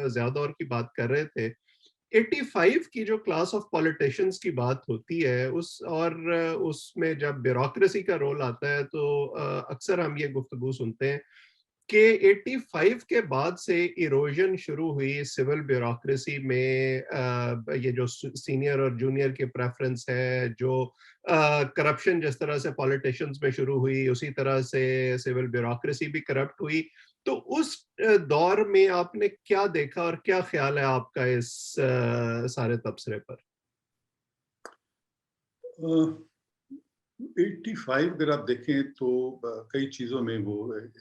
ज़ियादौर की बात कर रहे थे, 85 की जो क्लास ऑफ पॉलिटिशियंस की बात होती है उस और उसमें जब ब्यूरोक्रेसी का रोल आता है तो अक्सर हम ये गुफ्तगू सुनते हैं कि 85 के बाद से इरोजन शुरू हुई सिविल ब्यूरोक्रेसी में। ये जो सीनियर और जूनियर की प्रेफरेंस है, जो करप्शन जिस तरह से पॉलिटिशियंस में शुरू हुई उसी तरह से सिविल ब्यूरोक्रेसी भी करप्ट हुई। तो उस दौर में आपने क्या देखा और क्या ख्याल है आपका इस सारे तबसरे पर? 85 अगर आप देखें तो कई चीज़ों में वो एक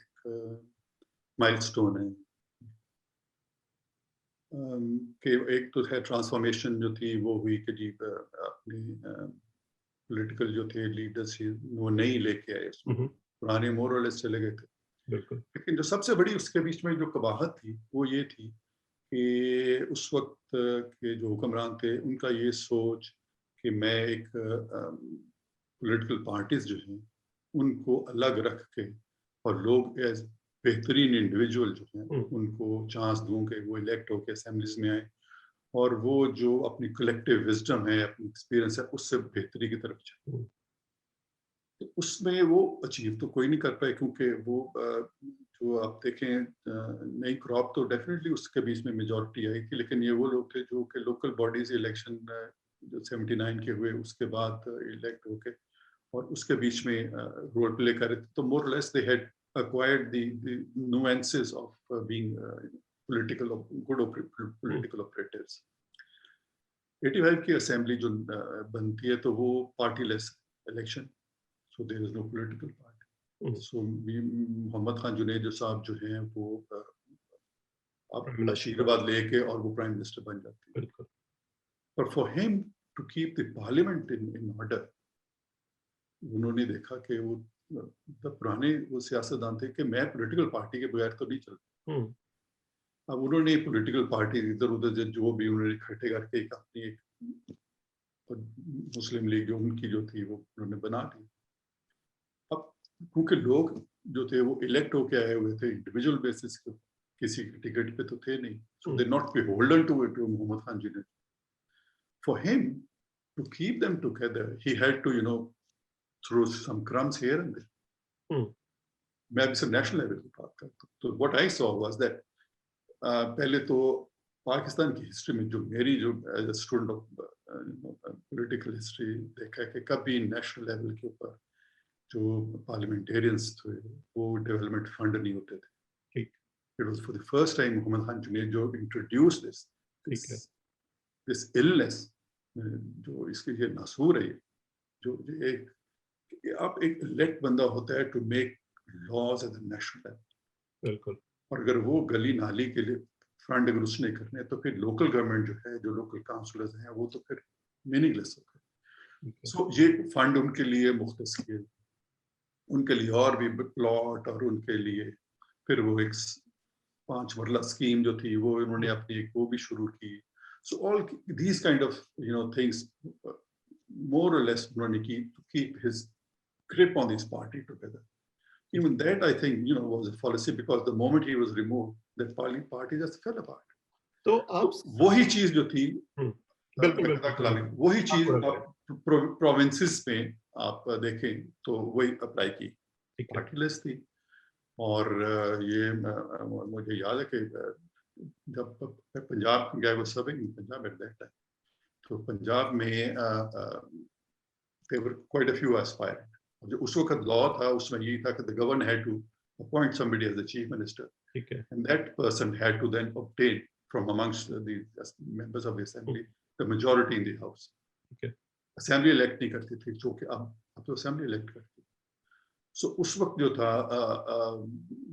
माइलस्टोन है। कि एक तो है ट्रांसफॉर्मेशन जो थी वो हुई कि जी अपनी पॉलिटिकल जो थे लीडर्स वो नहीं लेके आए उसमें, पुराने मोरलेस चले गए थे। बिल्कुल। लेकिन जो सबसे बड़ी उसके बीच में जो कबाहत थी वो ये थी कि उस वक्त के जो हुक्मरान थे उनका ये सोच कि मैं एक पॉलिटिकल पार्टीज जो हैं उनको अलग रख के और लोग एज बेहतरीन इंडिविजुअल जो हैं उनको चांस दूं कि वो इलेक्ट होकर असेंबलीज में आए और वो जो अपनी कलेक्टिव विजडम है, अपनी एक्सपीरियंस है, उससे बेहतरी की तरफ जाए। तो उसमें वो अचीव तो कोई नहीं कर पाए क्योंकि वो जो आप देखें नई क्रॉप तो डेफिनेटली उसके बीच में मेजॉरिटी आई थी, लेकिन ये वो लोग थे जो कि लोकल बॉडीज इलेक्शन जो 79 के हुए उसके बाद इलेक्ट होके और उसके बीच में रोल प्ले कर रहे थे। तो more less they had acquired the nuances of being political good political operatives. 85 की असेंबली जो बनती है तो वो partyless election, so there is no political party. So Mohammad Khan Junejo साहब जो हैं वो अब आशीर्वाद लेके और वो प्राइम मिनिस्टर बन जाती है। पर for him to keep the parliament in order, उन्होंने देखा कि वो पुराने वो सियासतदान थे कि मैं पॉलिटिकल पार्टी के बगैर तो नहीं चलता। अब उन्होंने पॉलिटिकल पार्टी इधर उधर जो भी उन्होंने इकट्ठे करके एक अपनी एक मुस्लिम लीग जो उनकी जो थी वो उन्होंने बना ली। अब क्योंकि लोग जो थे वो इलेक्ट होके आए हुए थे इंडिविजुअल बेसिस के, किसी टिकट पे तो थे नहीं, so they not beholden to it, to Mohammad Khan ji ने। For him to keep them together, he had to throw some crumbs here and there. मैं अभी सिर्फ नेशनल लेवल की बात करता हूँ। तो what I saw was that पहले तो पाकिस्तान की हिस्ट्री में जो मेरी जो as a student of political history देखा है कि कभी नेशनल लेवल के ऊपर जो पार्लियामेंटेरियंस थे वो डेवलपमेंट फंड नहीं होते थे। It was for the first time Mohammad Khan Junejo introduced this illness, जो इसके लिए नासूर है, जो एक आप एक इलेक्ट बंदा होता है to make laws at the national level. बिल्कुल। और अगर वो गली नाली के लिए फंड अगर उसने करने तो फिर लोकल गवर्नमेंट जो है, जो लोकल काउंसिलर्स हैं, वो तो फिर मीनिंगलेस हो गए। सो ये फंड उनके लिए मुख्तस किए, उनके लिए और भी प्लॉट और उनके लिए फिर वो एक 5 मरला स्कीम जो थी वो उन्होंने अपनी वो भी शुरू की। So all these kind of things more और लेस उन्होंने की to keep his grip on this party together. Even that, I think, was a fallacy because the moment he was removed, that party just fell apart. तो आप वही चीज जो थी, बिल्कुल वही चीज आप प्रोविंसेस में आप देखें तो वही अप्लाई की, पार्टीलेस थी। और ये मुझे याद है कि जब पंजाब गया वो सब पंजाब एट दैट टाइम, तो पंजाब में there were quite a few aspirants. जो उस वक्त लॉ था उसमें यही था कि the governor had to appoint somebody as the chief minister, and that person had to then obtain from amongst the members of the assembly the majority in the house. Assembly elect नहीं करती थी, जो कि अब तो assembly elect करती। So उस वक्त जो था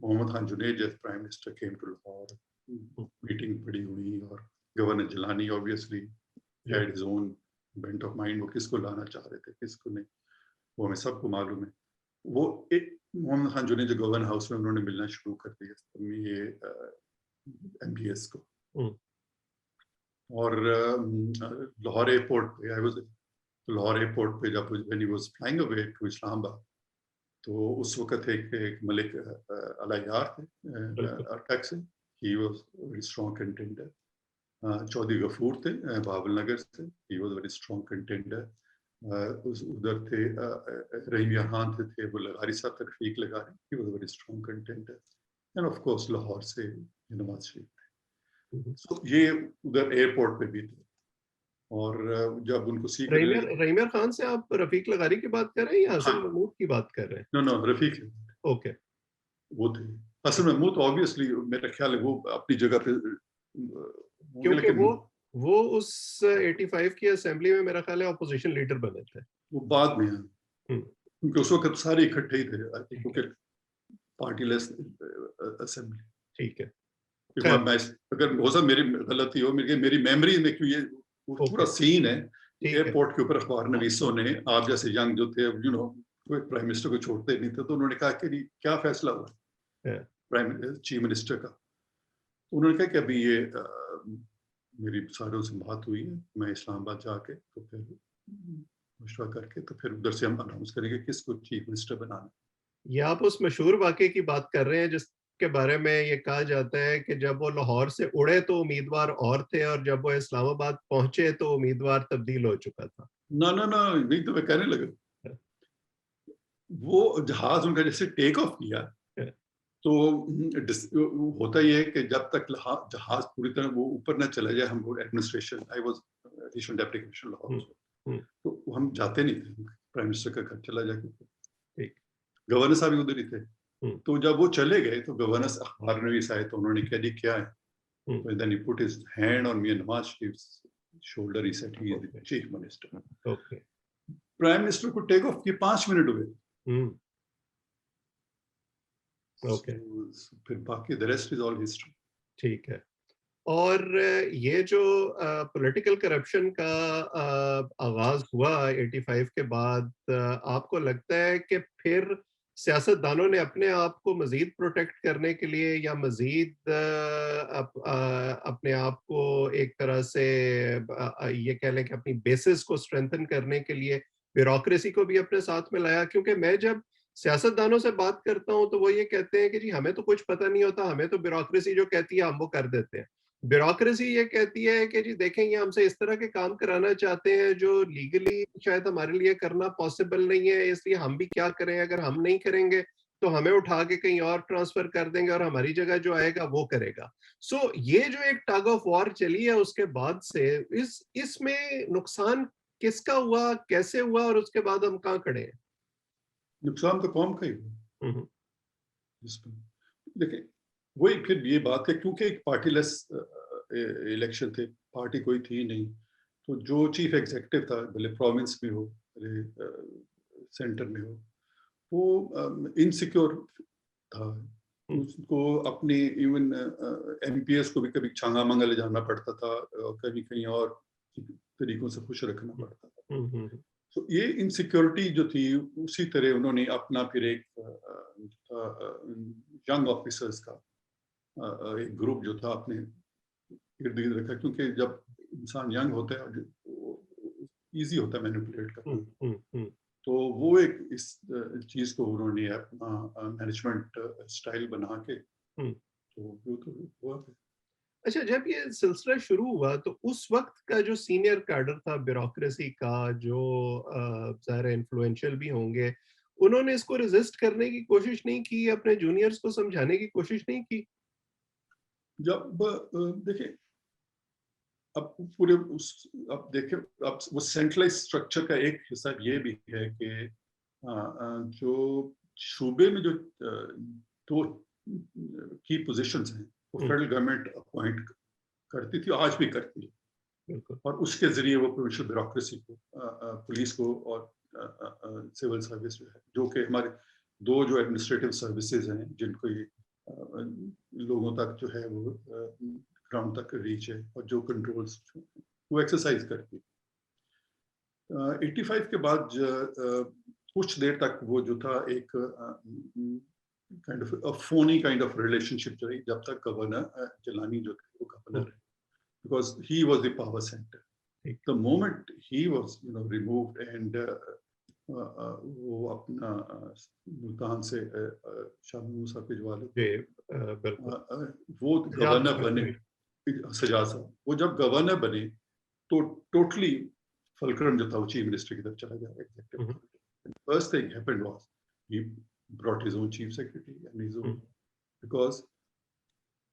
Mohammad Khan Junejo as prime minister came to Lahore, meeting बड़ी हुई और governor Jilani obviously had his own bent of mind, वो किसको लाना चाह रहे थे किसको नहीं, वो हमें सबको मालूम है। वो एक मोहम्मद खान जुनेद जो गवर्नर हाउस में उन्होंने मिलना शुरू कर दिया ये MPS को। और लाहौर एयरपोर्ट पे आई वाज लाहौर एयरपोर्ट पे जब when he was flying away to Islamabad, तो उस वक्त एक मलिक अलायार थे अटक से, he was a very strong contender. Chaudhary Ghafoor थे बावल नगर से, he was a very strong contender. उधर थे रहीम खान थे वो लगारी साहब तक Rafiq लगारी, he was a very strong contender. And of course Lahore से नवाज शरीफ थे. So ये उधर एयरपोर्ट पे भी थे. और जब उनको रहीम खान से आप रफीक लगारी की बात कर रहे हैं या हसन महमूद की बात कर रहे हैं? नो रफीक. ओके. वो थे हसन महमूद ऑब्वियसली मेरा ख्याल है वो अपनी जगह पे, क्योंकि वो उस 85 की असेंबली में मेरा ख्याल है ऑपोजिशन लीडर बने थे. वो बाद में है क्योंकि उस वक्त सारे इकट्ठे ही थे क्योंकि पार्टीलेस असेंबली. ठीक है. मैं अगर हो सकता मेरी गलती हो, मेरी मेमोरी में क्यों ये पूरा सीन है एयरपोर्ट के ऊपर अखबार नवीसों ने, आप जैसे यंग जो थे यू नो प्राइम मिनिस्टर को छोड़ते नहीं थे, तो उन्होंने कहा कि क्या फैसला हुआ प्राइम चीफ मिनिस्टर का. उन्होंने कहा कि अभी ये मेरी सारों से बात हुई है, मैं इस्लामाबाद जाके तो फिर मशवरा करके तो फिर उधर से हम अनाउंस करेंगे किसको चीफ मिनिस्टर बनाना. ये आप उस मशहूर वाक़े की बात कर रहे हैं जिसके बारे में ये कहा जाता है कि जब वो लाहौर से उड़े तो उम्मीदवार और थे और जब वो इस्लामाबाद पहुंचे तो उम्मीदवार तब्दील हो चुका था. ना वही तो मैं कहने लगा. वो जहाज उनका जैसे टेक ऑफ किया तो होता ही है कि जब तक जहाज पूरी तरह वो ऊपर ना चला जाए, हम administration I was additional deputy commissioner Lahore, तो हम जाते नहीं थे. प्राइम मिनिस्टर का घर चला जाके, गवर्नर साहब भी उधर ही थे. तो जब वो चले गए तो गवर्नर अखबार नवीस आए तो उन्होंने कहा जी क्या है, तो then he put his hand on me and Nawaz Sharif's shoulder, he said he is the chief minister. Okay. Prime minister को टेक ऑफ किए 5 मिनट हुए. ओके. फिर बाकी the rest is all history. ठीक है. और ये जो पॉलिटिकल करप्शन का आगाज हुआ 85 के बाद, आपको लगता है कि फिर सियासतदानों ने अपने आप को मजीद प्रोटेक्ट करने के लिए या मजीद अपने आप को एक तरह से ये कह लें कि अपनी बेसिस को स्ट्रेंथन करने के लिए ब्यूरोक्रेसी को भी अपने साथ में लाया? क्योंकि मैं जब सियासतदानों से बात करता हूं तो वो ये कहते हैं कि जी हमें तो कुछ पता नहीं होता, हमें तो ब्यूरोक्रेसी जो कहती है हम वो कर देते हैं. ब्यूरोक्रेसी ये कहती है कि जी देखें ये हमसे इस तरह के काम कराना चाहते हैं जो लीगली शायद हमारे लिए करना पॉसिबल नहीं है, इसलिए हम भी क्या करें, अगर हम नहीं करेंगे तो हमें उठा के कहीं और ट्रांसफर कर देंगे और हमारी जगह जो आएगा वो करेगा. सो ये जो एक टग ऑफ वॉर चली है उसके बाद से इसमें नुकसान किसका हुआ, कैसे हुआ और उसके बाद हम कहाँ खड़े हैं? नुकसान तो कौम का ही हुआ. देखिए वही फिर ये बात है क्योंकि एक पार्टीलेस इलेक्शन थे, पार्टी कोई थी नहीं, तो जो चीफ एग्जीक्यूटिव था भले प्रोविंस में हो भले सेंटर में हो, वो इनसिक्योर था. उसको अपनी इवन एमपीएस को भी कभी छांगा मंगा ले जाना पड़ता था और कभी कहीं और तरीकों से खुश रखना पड़ता था. तो ये इनसिक्योरिटी जो थी उसी तरह उन्होंने अपना फिर एक यंग ऑफिसर्स का एक ग्रुप जो था अपने इर्द गिर्द रखा, क्योंकि जब इंसान यंग होता है इजी होता है मैनिपुलेट करना. तो वो एक इस चीज को उन्होंने अपना मैनेजमेंट स्टाइल बना के तो वो तो हुआ. अच्छा, जब ये सिलसिला शुरू हुआ तो उस वक्त का जो सीनियर कैडर था ब्यूरोक्रेसी का, जो ज़ाहिर इन्फ्लुएंशियल भी होंगे, उन्होंने इसको रेजिस्ट करने की कोशिश नहीं की, अपने जूनियर्स को समझाने की कोशिश नहीं की? जब देखिए अब पूरे अब देखें अब वो सेंट्रलाइज स्ट्रक्चर का एक हिस्सा ये भी है कि जो सूबे में जो दो की पोजीशंस हैं वो फेडरल गवर्नमेंट अपॉइंट करती थी, आज भी करती है, और उसके जरिए वो प्रोविंशियल ब्यूरोक्रेसी को, पुलिस को और सिविल सर्विस जो है, जो कि हमारे दो जो एडमिनिस्ट्रेटिव सर्विसेज हैं जिनको ये लोगों तक जो है वो ग्राउंड तक रीच है और जो कंट्रोल्स वो एक्सरसाइज करती. 85 के बाद कुछ देर तक वो जो था एक kind of a Fani kind of relationship रही जब तक गवर्नर जिलानी जो थे वो गवर्नर है, because he was the power centre. The moment he was removed and वो अपना मुल्तान से शाह मूसा भिजवा लेते। जी, बिल्कुल। वो सजाद गवर्नर बेगम, बने, जी। सजाद साहब, वो जब गवर्नर बने तो टोटली फलक्रम जो था वो चीफ मिनिस्टर की तरफ चला गया, executive hmm, authority. First thing happened was he brought his own chief secretary and his own, hmm, because,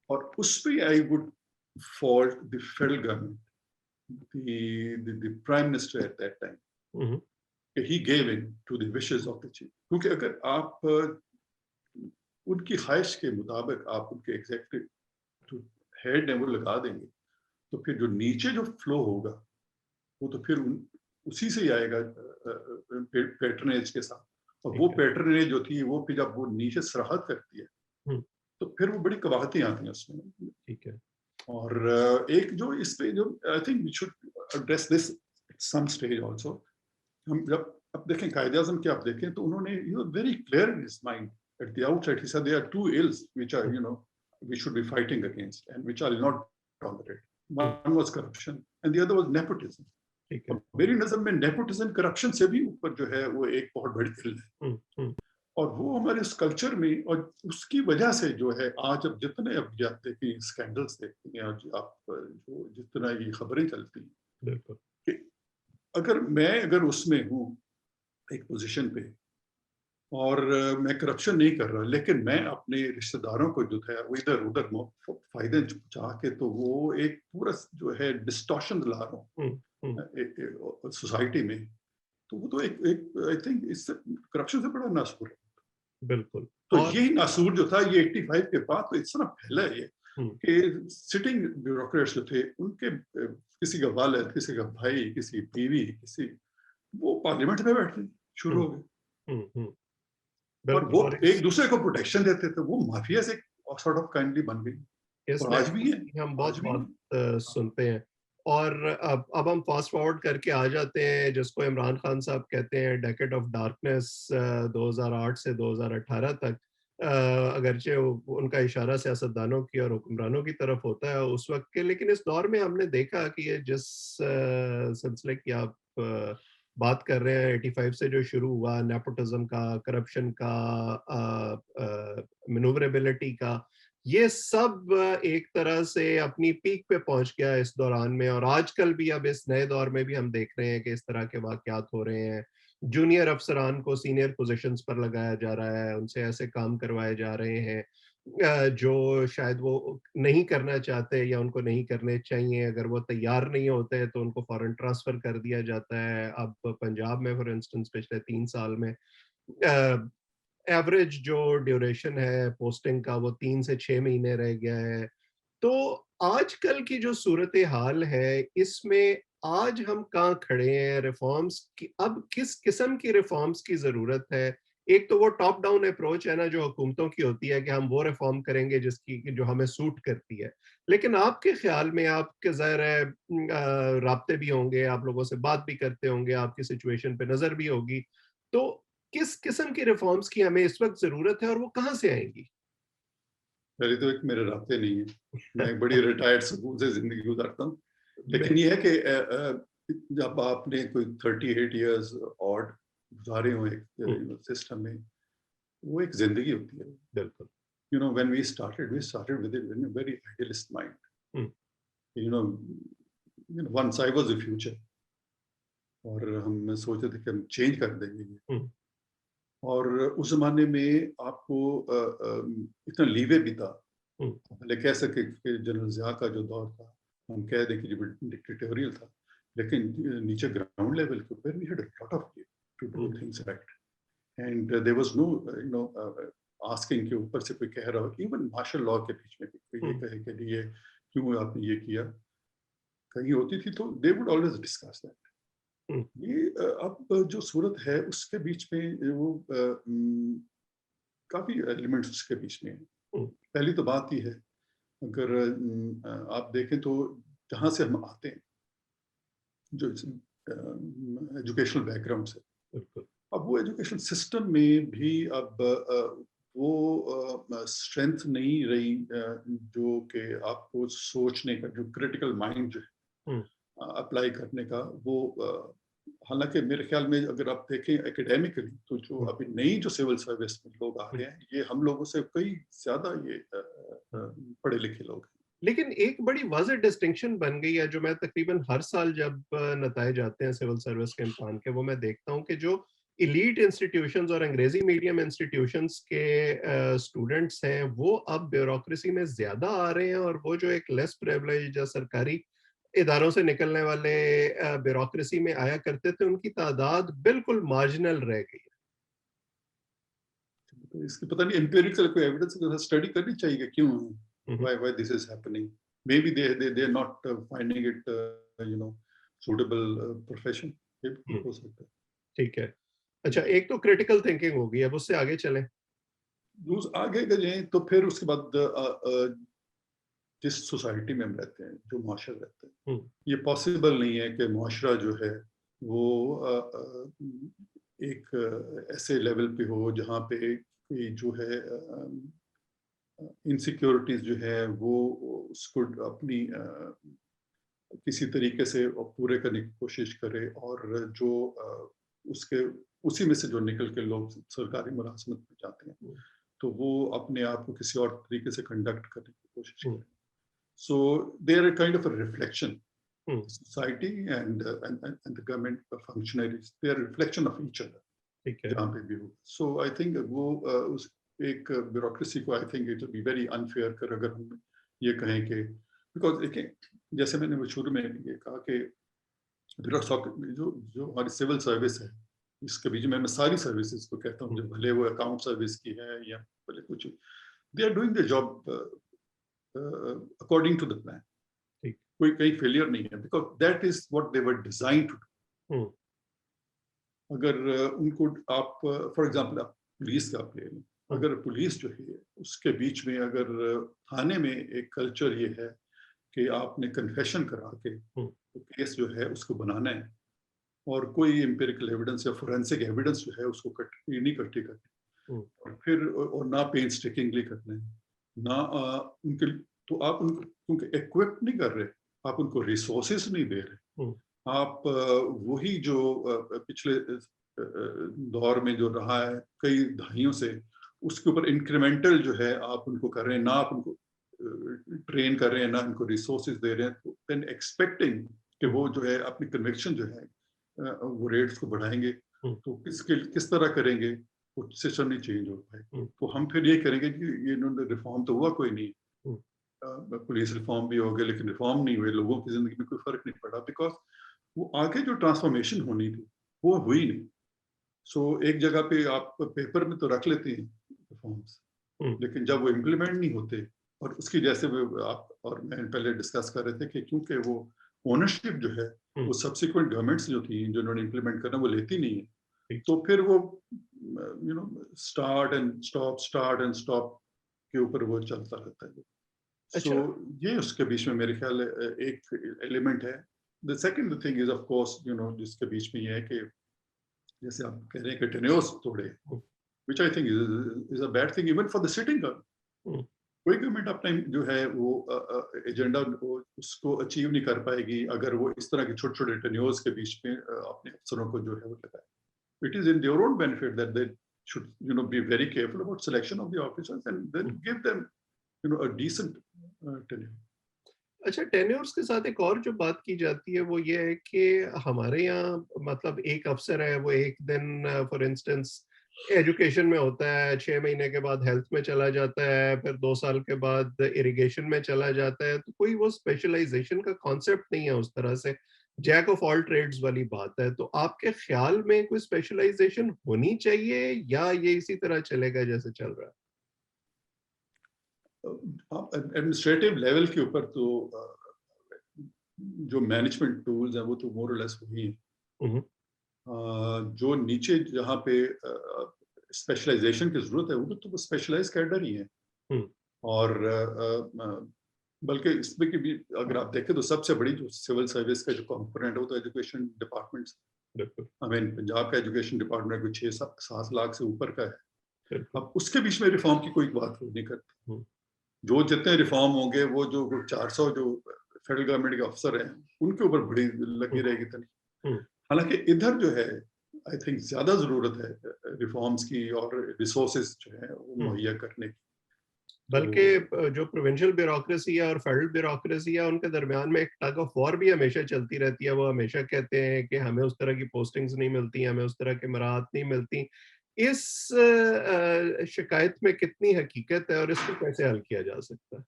और उस पे I would fault the federal government, the prime minister at that time, hmm, he gave in to the wishes of the chief। क्योंकि अगर आप उनकी ख्वाहिश के मुताबिक आप उनके एग्जीक्यूटिव जो हेड है वो लगा देंगे, तो फिर जो नीचे जो फ्लो होगा वो तो फिर उसी से ही आएगा, पैटर्नेज के साथ। और वो ठीक है। पैटर्नेज जो थी वो फिर जब वो नीचे सरहद करती है हुँ, तो फिर वो बड़ी कवाहतें आती हैं उसमें। ठीक है। और एक जो इस पे जो I think we should address this some stage also. हम जब अब देखें कायदे आज़म के, आप देखें तो उन्होंने very clear in his mind at the outset, he said there are two ills which are hmm, we should be fighting against and which I'll not tolerate। Hmm, One was corruption and the other was nepotism। ठीक है। अब मेरी नजर में nepotism corruption से भी ऊपर जो है वो एक बहुत बड़ी इल है, हुँ, हुँ, और वो हमारे इस कल्चर में, और उसकी वजह से जो है आज अब जितने अब जाते कि स्कैंडल्स देखते हैं, आज आप जो जितना ये खबरें चलती हैं बिल्कुल। कि अगर उसमें हूँ एक पोजीशन पे, और मैं करप्शन नहीं कर रहा, लेकिन मैं अपने रिश्तेदारों को जो है वो इधर उधर फायदे चाह के, तो वो एक पूरा जो है डिस्टॉर्शन ला रहा हुँ, हुँ, हूँ सोसाइटी में। तो वो तो एक एक आई थिंक इससे करप्शन से बड़ा नासूर है। बिल्कुल। तो और यही नासूर जो था ये 85 के बाद तो इतना फैला है ये हुँ, कि सिटिंग ब्यूरोक्रेट्स जो थे उनके किसी का वालिद, किसी का भाई, किसी बीवी, किसी, वो पार्लियामेंट में बैठे शुरू हुँ, हो गए, हुँ, हुँ, और बिल्कुल। वो और एक दूसरे को प्रोटेक्शन देते थे। वो माफिया से सॉर्ट ऑफ काइंडली बन गई, इस और आज भी है, नेपोटिज़्म की हम बहुत आज भी बात है। सुनते हैं। और अब हम फ़ास्ट फॉरवर्ड करके आ जाते हैं जिसको इमरान खान साहब कहते हैं डेकेड ऑफ डार्कनेस, 2008 से 2018 तक। अगरचे उनका इशारा सियासतदानों की और हुक्मरानों की तरफ होता है उस वक़्त के, लेकिन इस दौर में हमने देखा कि ये जिस सिलसिले की आप बात कर रहे हैं, 85 से जो शुरू हुआ नेपोटिज़्म का, करप्शन का, मैन्यूवरेबिलिटी का, ये सब एक तरह से अपनी पीक पे पहुंच गया इस दौरान में। और आजकल भी अब इस नए दौर में भी हम देख रहे हैं कि इस तरह के वाकयात हो रहे हैं। जूनियर अफसरान को सीनियर पोजीशंस पर लगाया जा रहा है, उनसे ऐसे काम करवाए जा रहे हैं जो शायद वो नहीं करना चाहते या उनको नहीं करने चाहिए। अगर वो तैयार नहीं होते तो उनको फौरन ट्रांसफर कर दिया जाता है। अब पंजाब में फॉर इंस्टेंस पिछले 3 साल में एवरेज जो ड्यूरेशन है पोस्टिंग का वो 3 से 6 महीने रह गया है। तो आजकल की जो सूरत हाल है इसमें आज हम कहाँ खड़े हैं? रिफॉर्म्स की अब किस किस्म की रिफॉर्म्स की जरूरत है? एक तो वो टॉप डाउन अप्रोच है ना जो हुकूमतों की होती है कि हम वो रिफॉर्म करेंगे जिसकी जो हमें सूट करती है। लेकिन आपके ख्याल में, आपके ज़ाहिर है राब्ते भी होंगे, आप लोगों से बात भी करते होंगे, आपकी सिचुएशन पे नजर भी होगी। तो किस किस्म की रिफॉर्म्स की हमें इस वक्त जरूरत है और वो कहाँ से आएंगी? पहले तो एक मेरे रास्ते नहीं है, मैं एक बड़ी रिटायर्ड सुकून से जिंदगी गुजारता हूँ। लेकिन बिल्कुल। ये है कि जब आपने कोई 38 इयर्स और गुजारे हो हुँ, एक सिस्टम में, वो एक जिंदगी होती है। बिल्कुल। When we started with in very idealist mind. Hmm, you know once I was the future, और हम सोचते थे कि हम चेंज कर देंगे ये। हुँ, और उस जमाने में आपको इतना लीवे भी था, हुँ, पहले कह सके कि जनरल ज़िया का जो दौर था, हम कह दें कि जो डिक्टेटोरियल था, लेकिन नीचे ग्राउंड लेवल के ऊपर we had a lot of to do hmm, things right, and there was no asking के ऊपर से कोई कह रहा हो, इवन मार्शल लॉ के बीच में भी कोई ये हुँ, कहे कि ये क्यों आपने ये किया, कहीं होती थी तो they would always discuss that. Hmm, ये अब जो सूरत है उसके बीच में वो काफ़ी एलिमेंट्स उसके बीच में है। हुँ, पहली तो बात ये है, अगर आप देखें तो जहाँ से हम आते हैं, जो एजुकेशनल बैकग्राउंड से, बिल्कुल। अब वो एजुकेशन सिस्टम में भी अब वो स्ट्रेंथ नहीं रही जो कि आपको सोचने का जो क्रिटिकल माइंड जो हुँ, अप्लाई करने का, वो हालांकि मेरे ख्याल में अगर आप देखें एकेडमिकली तो जो हुँ, अभी नई जो सिविल सर्विस में लोग आ हुँ, रहे हैं, ये हम लोगों से कई ज्यादा ये हुँ। पढ़े लिखे लोग हैं। लेकिन एक बड़ी वाज़ेह डिस्टिंक्शन बन गई है, जो मैं तकरीबन हर साल जब नताइज आते हैं सिविल सर्विस के इम्तिहान के, वो मैं देखता हूँ कि जो एलीट इंस्टीट्यूशंस और अंग्रेजी मीडियम इंस्टीट्यूशंस के स्टूडेंट्स हैं, वो अब ब्यूरोक्रेसी में ज़्यादा आ रहे हैं, और वो जो एक लेस प्रिविलेज्ड या सरकारी इदारों से निकलने वाले ब्यूरोक्रेसी में आया करते थे, उनकी तादाद बिल्कुल मार्जिनल रह गई है। तो इसकी पता नहीं एम्पिरिकल कोई एविडेंस स्टडी करनी चाहिए कि क्यों hmm, hmm, why this is happening. Maybe they are not finding it you know suitable profession, ये भी हुँ, हो सकता है। ठीक है। अच्छा, एक तो क्रिटिकल थिंकिंग हो गई, अब उससे आगे चलें। आगे अगर जाएं तो फिर उसके बाद जिस सोसाइटी में हम रहते हैं, जो माशरा रहते हैं, हुँ, ये पॉसिबल नहीं है कि माशरा जो है वो एक ऐसे लेवल पे हो जहाँ पे कोई जो है इनसिक्योरिटीज जो है वो उसको अपनी किसी तरीके से पूरे करने की कोशिश करे, और जो उसके उसी में से जो निकल के लोग सरकारी मुलाजमत में जाते हैं हुँ, तो वो अपने आप को किसी और तरीके से कंडक्ट करने की कोशिश हुँ, करें। So they are kind of a reflection, hmm, society and the government functionaries, they are a reflection of each other ठीक है। जहाँ पे भी हो। सो आई थिंक वो उस एक ब्यूरोक्रेसी को I think it be very unfair कर अगर हम ये कहें कि बिकॉज देखिए जैसे मैंने वो शुरू में ये कहा कि ब्यूरोक्रेसी जो जो हमारी सिविल सर्विस है, इसके बीच में मैं सारी सर्विसेज को कहता हूँ, हुँ, जो भले वो अकाउंट सर्विस की है या भले कुछ, they are doing the job according to the plan. ठीक। कोई कहीं फेलियर नहीं है because that is what they were design to. Hmm, अगर उनको आप फॉर एग्जांपल आप पुलिस का आप ले लें, हुँ, अगर पुलिस जो है उसके बीच में अगर थाने में एक कल्चर ये है कि आपने कन्फेशन करा के हुँ, तो केस जो है उसको बनाना है, और कोई एम्पिरिकल एविडेंस या फोरेंसिक एविडेंस जो है उसको नहीं इकट्ठी करनी, हुँ, और फिर और ना पेन स्टिकिंगली करना है, ना उनके, तो आप उनको क्योंकि इक्विप नहीं कर रहे, आप उनको रिसोर्सेज नहीं दे रहे, हुँ, आप वही जो पिछले दौर में जो रहा है कई दहाइयों से, उसके ऊपर इंक्रीमेंटल जो है आप उनको कर रहे हैं, ना आप उनको ट्रेन कर रहे हैं, ना उनको रिसोर्सेज दे रहे हैं, तो देन एक्सपेक्टिंग कि हुँ, वो जो है अपनी कन्विक्शन जो है वो रेट्स को बढ़ाएंगे, हुँ, तो किस तरह करेंगे, वो सिस्टम नहीं चेंज हो पाएगा। हुँ, तो हम फिर ये करेंगे कि ये इन्होंने रिफॉर्म तो हुआ कोई नहीं, हुँ, पुलिस रिफॉर्म भी हो गया लेकिन रिफॉर्म नहीं हुए, लोगों की जिंदगी में कोई फर्क नहीं पड़ा, बिकॉज वो आगे जो ट्रांसफॉर्मेशन होनी थी वो हुई नहीं। सो एक जगह पे आप पेपर में तो रख लेते हैं रिफॉर्म्स, हुँ, लेकिन जब वो इम्प्लीमेंट नहीं होते, और उसकी जैसे आप और मैं पहले डिस्कस कर रहे थे कि क्योंकि वो ओनरशिप जो है हुँ, वो सब्सिक्वेंट गवर्नमेंट्स जो थी जिन्होंने इम्प्लीमेंट करना वो लेती नहीं है, ठीक। तो फिर वो you know start and stop के ऊपर वो चलता रहता है। सो अच्छा। ये उसके बीच में मेरे ख्याल एक एलिमेंट है। The second thing is of course you know जिसके बीच में ये है कि जैसे आप कह रहे हैं कि टेन्योर्स तोड़े, hmm, which I think is a bad thing even for the sitting government. Hmm, कोई गवर्नमेंट अपना जो है वो एजेंडा उसको अचीव नहीं कर पाएगी अगर वो इस तरह के छोटे छोटे टेन्योर्स के बीच में अपने अफसरों को जो है वो लगाए। It is in their own benefit that they should be very careful about selection of the officers and then hmm. give them a decent tenure. अच्छा, टेन्योर्स के साथ एक और जो बात की जाती है वो ये है कि हमारे यहाँ मतलब एक अफ़सर है, वो एक दिन फॉर इंस्टेंस एजुकेशन में होता है, 6 महीने के बाद हेल्थ में चला जाता है, फिर 2 साल के बाद इरिगेशन में चला जाता है, तो कोई वो स्पेशलाइज़ेशन का कॉन्सेप्ट नहीं है उस तरह से, जैक ऑफ ऑल ट्रेड्स वाली बात है। तो आपके ख़्याल में कोई स्पेशलाइज़ेशन होनी चाहिए, या ये इसी तरह चलेगा जैसे चल रहा है? एडमिनिस्ट्रेटिव लेवल के ऊपर तो जो मैनेजमेंट टूल्स हैं वो तो मोर और लेस वही हैं। हुँ, हुँ, जो नीचे जहाँ पे स्पेशलाइजेशन की जरूरत है वो तो स्पेशलाइज कैडर ही है, हुँ, और बल्कि इसमें की भी अगर आप देखें तो सबसे बड़ी जो सिविल सर्विस का जो कंपोनेंट है वो तो एजुकेशन डिपार्टमेंट। बिल्कुल, आई मीन पंजाब का एजुकेशन डिपार्टमेंट कोई 6-7 लाख से ऊपर का है। बिल्कुल। अब उसके बीच में रिफॉर्म की कोई बात हो नहीं करती। हुँ, जो जितने रिफॉर्म होंगे वो जो 400 जो फेडरल गवर्नमेंट के अफसर हैं उनके ऊपर बड़ी लगी हुँ, रहेगी तनख्वाह। हुँ, हालांकि इधर जो है आई थिंक ज्यादा जरूरत है रिफॉर्म्स की और रिसोर्सेज जो है वो मुहैया करने की। बल्कि तो जो प्रोविंशियल ब्यूरोक्रेसी है और फेडरल ब्यूरोक्रेसी है उनके दरमियान में एक टग ऑफ वॉर भी हमेशा चलती रहती है। वो हमेशा कहते हैं कि हमें उस तरह की पोस्टिंग्स नहीं मिलती, हमें उस तरह के मराहत नहीं मिलती। इस शिकायत में कितनी हकीकत है और इसको कैसे हल किया जा सकता है?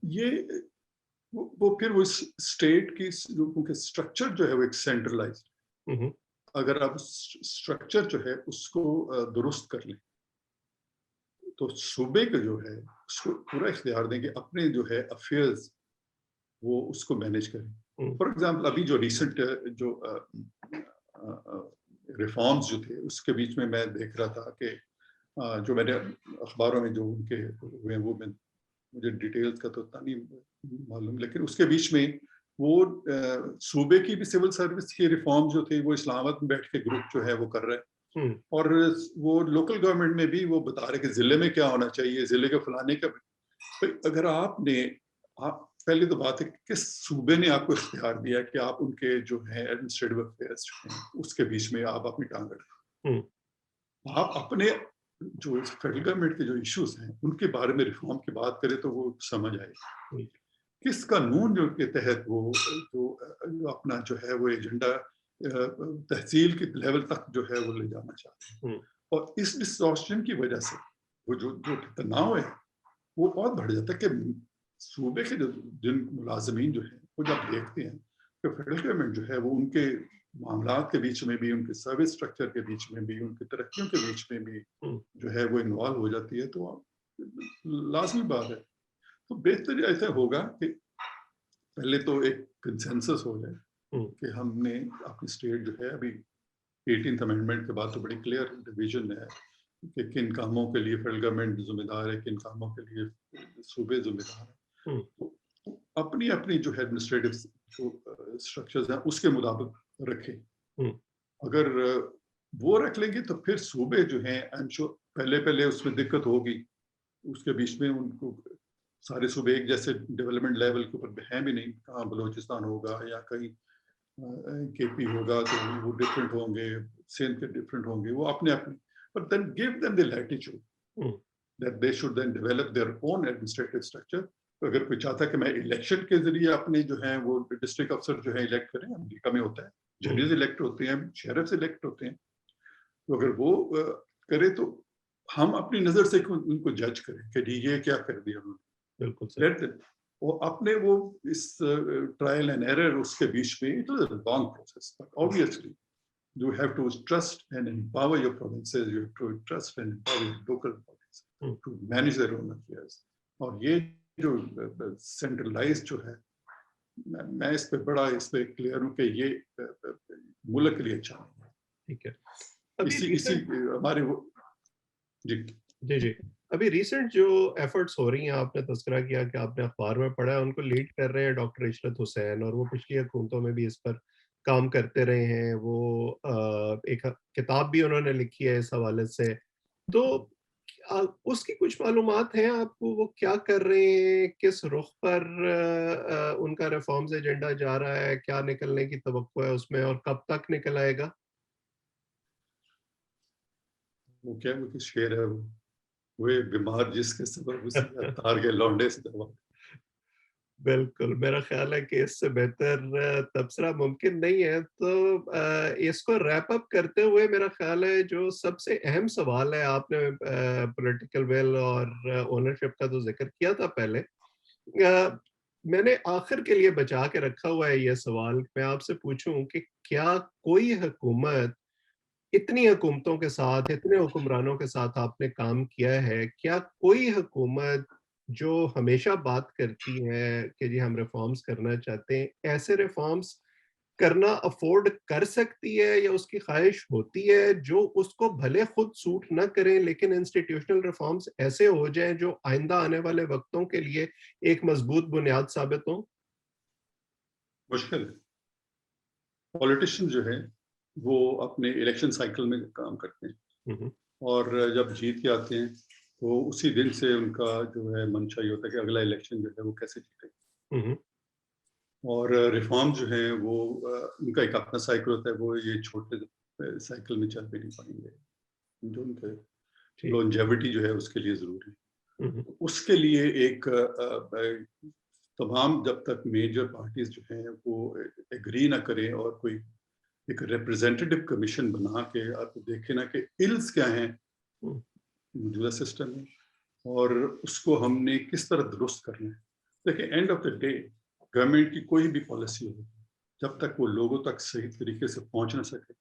ये वो फिर वो स्टेट की जो उनके स्ट्रक्चर जो है वो एक सेंट्रलाइज्ड, हम्म। अगर आप स्ट्रक्चर जो है उसको दुरुस्त कर लें तो सूबे का जो है उसको पूरा इख्तियार दें कि अपने जो है अफेयर्स वो उसको मैनेज करें। हम्म। फॉर एग्जांपल अभी जो रिसेंट जो रिफॉर्म्स जो थे उसके बीच में मैं देख रहा था कि जो मैंने अखबारों में जो उनके हुए वो मैं मुझे डिटेल्स का तो उतना नहीं मालूम, लेकिन उसके बीच में वो सूबे की भी सिविल सर्विस की रिफॉर्म जो थे वो इस्लामाबाद में बैठ के ग्रुप जो है वो कर रहे हैं, हम्म। और वो लोकल गवर्नमेंट में भी वो बता रहे कि जिले में क्या होना चाहिए, जिले के फलाने का। तो अगर आप पहली तो बात है कि किस सूबे ने आपको इख्तियार दिया कि आप उनके जो है एडमिनिस्ट्रेटिव अफेयर्स जो हैं उसके बीच में आप अपनी टांग अड़ाएं। हम्म। आप अपने जो फेडरल गवर्नमेंट के जो इश्यूज हैं उनके बारे में रिफॉर्म की बात करें तो वो समझ आएगी किस कानून जो के तहत वो जो अपना जो है वो एजेंडा तहसील के लेवल तक जो है वो ले जाना चाहते हैं। हम्म। और इस डिस्टॉर्शन की वजह से वो जो जो तनाव है वो बहुत बढ़ जाता है कि सूबे के जो जिन मुलाजमीन जो है वो जब देखते हैं कि फेडरल गवर्नमेंट जो है वो उनके मामलात के बीच में भी, उनके सर्विस स्ट्रक्चर के बीच में भी, उनकी तरक्कियों के बीच में भी हम्म। जो है वो इन्वॉल्व हो जाती है, तो लाजमी बात है। तो बेहतर ऐसा होगा कि पहले तो एक कंसेंसस हो जाए हम्म। कि हमने अपनी स्टेट जो है अभी 18th अमेंडमेंट के बाद तो बड़ी क्लियर डिवीजन है कि किन कामों के लिए फेडरल गवर्नमेंट जिम्मेदार है, किन कामों के लिए सूबे जिम्मेदार है। हम्म। तो अपनी अपनी जो है एडमिनिस्ट्रेटिव जो स्ट्रक्चर्स हैं उसके मुताबिक रखें। हम्म। अगर वो रख लेंगे तो फिर सूबे जो हैं आई एम श्योर पहले पहले उसमें दिक्कत होगी, उसके बीच में उनको सारे सूबे एक जैसे डेवलपमेंट लेवल के ऊपर हैं भी नहीं, कहाँ बलोचिस्तान होगा या कहीं केपी होगा तो वो डिफरेंट होंगे, सिंध के डिफरेंट होंगे, वो अपने अपने, but then give them the latitude hmm. that they should then develop their own administrative structure। तो अगर कोई चाहता है कि मैं इलेक्शन के जरिए अपने जो है वो डिस्ट्रिक्ट अफसर जो है इलेक्ट करें, अमेरिका में होता है जजेस इलेक्ट होते हैं, शेरिफ्स इलेक्ट होते हैं, तो अगर वो करे तो हम अपनी नजर से उनको जज करें कि जी ये क्या कर दिया उन्होंने, बिल्कुल सही। Let them. वो अपने वो इस ट्रायल एंड एरर उसके बीच में it was a long process, but obviously you have to trust and empower your provinces, you have to trust and empower your local bodies hmm. to manage their own affairs। और ये जो centralise जो है, मैं इस पे बड़ा इस पे क्लियर हूँ कि ये मुल्क के लिए अच्छा नहीं है। ठीक है। अभी इसी रिसेंट हमारे वो जी जी जी अभी रिसेंट जो एफर्ट्स हो रही हैं, आपने तस्करा किया कि आपने अखबार में पढ़ा है, उनको लीड कर रहे हैं डॉक्टर इशरत हुसैन, और वो पिछली हुकूमतों में भी इस पर काम करते रहे हैं। वो एक किताब भी उन्होंने लिखी है इस हवाले से। तो उसकी कुछ मालूमात हैं आपको, वो क्या कर रहे हैं, किस रुख पर उनका रिफॉर्म्स एजेंडा जा रहा है, क्या निकलने की तवक्को है उसमें और कब तक निकल आएगा? वो क्या वो शेर है वो बीमार जिसके सबब उसी तार के लौंडे से दवा। बिल्कुल, मेरा ख़्याल है कि इससे बेहतर तबसरा मुमकिन नहीं है। तो इसको रैप अप करते हुए मेरा ख़्याल है जो सबसे अहम सवाल है, आपने पॉलिटिकल विल और ओनरशिप का तो ज़िक्र किया था पहले। मैंने आखिर के लिए बचा के रखा हुआ है ये सवाल, मैं आपसे पूछूँ कि क्या कोई हुकूमत, इतनी हुकूमतों के साथ, इतने हुक्मरानों के साथ आपने काम किया है, क्या कोई हुकूमत जो हमेशा बात करती है कि जी हम रिफॉर्म्स करना चाहते हैं, ऐसे रिफॉर्म्स करना अफोर्ड कर सकती है या उसकी ख्वाहिश होती है जो उसको भले खुद सूट ना करें, लेकिन इंस्टीट्यूशनल रिफॉर्म्स ऐसे हो जाएं जो आइंदा आने वाले वक्तों के लिए एक मजबूत बुनियाद साबित हों? मुश्किल है। पॉलिटिशियन जो है वो अपने इलेक्शन साइकिल में काम करते हैं, हम्म। और जब जीत के आते हैं तो उसी दिन से उनका जो है मंशा ये होता है कि अगला इलेक्शन जो है वो कैसे जीतेंगे। हम्म। और रिफॉर्म जो है वो उनका एक अपना साइकिल होता है, वो ये छोटे साइकिल में चल भी नहीं पाएंगे, जो उनके ठीक। लॉन्जेविटी जो है उसके लिए ज़रूरी है। हुँ, हुँ। उसके लिए एक तमाम जब तक मेजर पार्टीज़ जो हैं वो एग्री ना करें और कोई एक रिप्रेजेंटेटिव कमीशन बना के आप देखें ना कि इल्स क्या हैं हुँ, मौजूदा सिस्टम में और उसको हमने किस तरह दुरुस्त करना है। देखिए end of the day government की कोई भी पॉलिसी हो, जब तक वो लोगों तक सही तरीके से पहुंच ना सके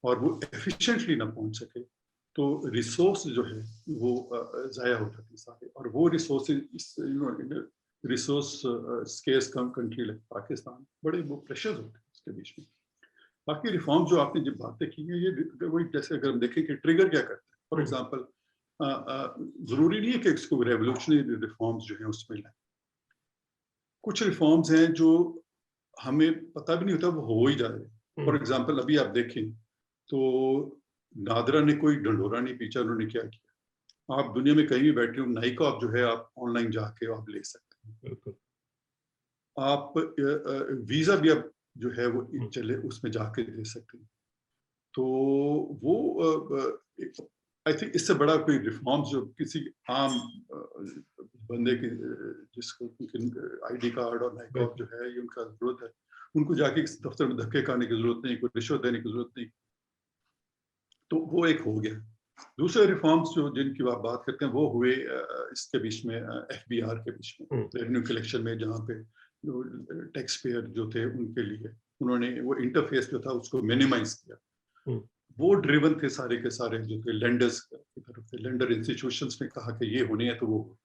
और वो एफिशिएंटली ना पहुंच सके, तो रिसोर्स जो है वो ज़ाया हो जाते हैं सारे, और वो resources resource scarce country like Pakistan बड़े वो प्रेशर्स होते हैं इसके बीच में। बाकी रिफॉर्म जो आपने जो बातें की हैं, ये वही जैसे अगर हम देखें कि ट्रिगर क्या करते हैं, फॉर हुँ, एग्जांपल ज़रूरी नहीं है कि इसको रेवोल्यूशनरी रिफॉर्म्स जो हैं उसमें लाएं। कुछ रिफॉर्म्स हैं जो हमें पता भी नहीं होता वो हो ही जा रहे हैं। हुँ, फॉर एग्जांपल अभी आप देखें तो नादरा ने कोई ढंढोरा नहीं पीटा, उन्होंने क्या किया, आप दुनिया में कहीं भी बैठे हो नाइकाब जो है आप ऑनलाइन जाके आप ले सकते हैं। बिल्कुल। आप वीजा भी अब जो है वो हुँ, चले उसमें जाके दे सकते हैं। तो वो आई थिंक इससे बड़ा कोई रिफॉर्म्स जो किसी आम बंदे की जिसको आईडी कार्ड और नाइकॉब जो बिल्कुल। है ये उनका जरूरत है, उनको जाके इस दफ्तर में धक्के खाने की जरूरत नहीं, कोई रिश्वत देने की जरूरत नहीं। तो वो एक हो गया। दूसरे रिफॉर्म्स जो जिनकी आप बात करते हैं वो हुए इसके बीच में एफबीआर के बीच में, हुँ, रेवेन्यू कलेक्शन में, जहाँ पे जो टैक्स पेयर जो थे उनके लिए उन्होंने वो इंटरफेस जो था उसको मिनिमाइज किया। हुँ, वो ड्रिवन थे सारे के सारे जो थे लेंडर्स की तरफ से, लेंडर इंस्टीट्यूशंस ने कहा कि ये होने हैं तो वो हो।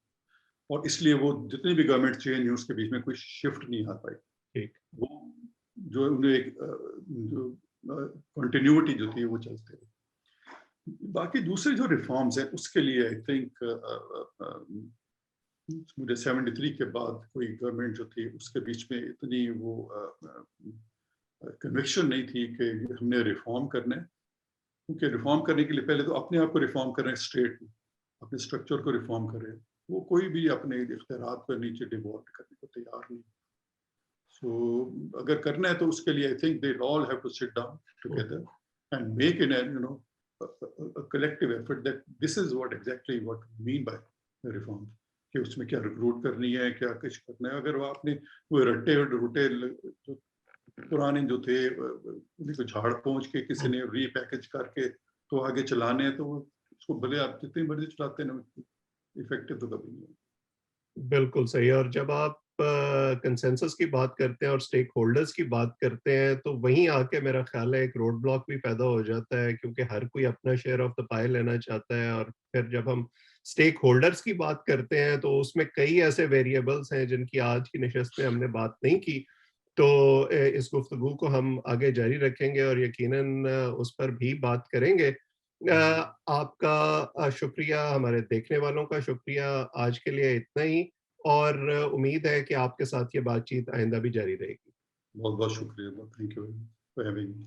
और इसलिए वो जितनी भी गवर्नमेंट चेंज है उसके बीच में कोई शिफ्ट नहीं आ पाई। ठीक। वो जो उन्हें एक जो कंटिन्यूटी जो थी वो चलते रहे। बाकी दूसरे जो रिफॉर्म्स हैं उसके लिए आई थिंक मुझे 73 के बाद कोई गवर्नमेंट जो थी उसके बीच में इतनी वो कन्विक्शन नहीं थी कि हमने रिफॉर्म करना है, क्योंकि रिफॉर्म करने के लिए पहले तो अपने आप को रिफॉर्म कर रहे हैं, स्टेट अपने स्ट्रक्चर को रिफॉर्म कर रहे हैं। वो कोई भी अपने इख्तियारात को नीचे डिवॉल्ट करने को तैयार नहीं। सो अगर करना है तो उसके लिए I think they all have to sit down hmm, together and make in you know collective effort that this is what exactly what mean by reform, कि उसमें क्या रिक्रूट करनी है, क्या कुछ करना है। अगर वो आपने वो रट्टे रुटे जो पुराने जो थे उन्हीं को झाड़ पोंछ के किसी हुँ। ने रीपैकेज करके तो आगे चलाने हैं, तो वो उसको भले आप जितनी मर्जी चलाते हैं इफेक्टिव तो कभी नहीं बिल्कुल सही। और जब आप कंसेंसस की बात करते हैं और स्टेक होल्डर्स की बात करते हैं, तो वहीं आके मेरा ख्याल है एक रोड ब्लॉक भी पैदा हो जाता है, क्योंकि हर कोई अपना शेयर ऑफ द पाई लेना चाहता है। और फिर जब हम स्टेक होल्डर्स की बात करते हैं, तो उसमें कई ऐसे वेरिएबल्स हैं जिनकी आज की नशिस्त में हमने बात नहीं की। तो इस गुफ्तगू को हम आगे जारी रखेंगे और यकीनन उस पर भी बात करेंगे। आपका शुक्रिया, हमारे देखने वालों का शुक्रिया। आज के लिए इतना ही, और उम्मीद है कि आपके साथ ये बातचीत आइंदा भी जारी रहेगी। बहुत बहुत शुक्रिया, thank you for having me.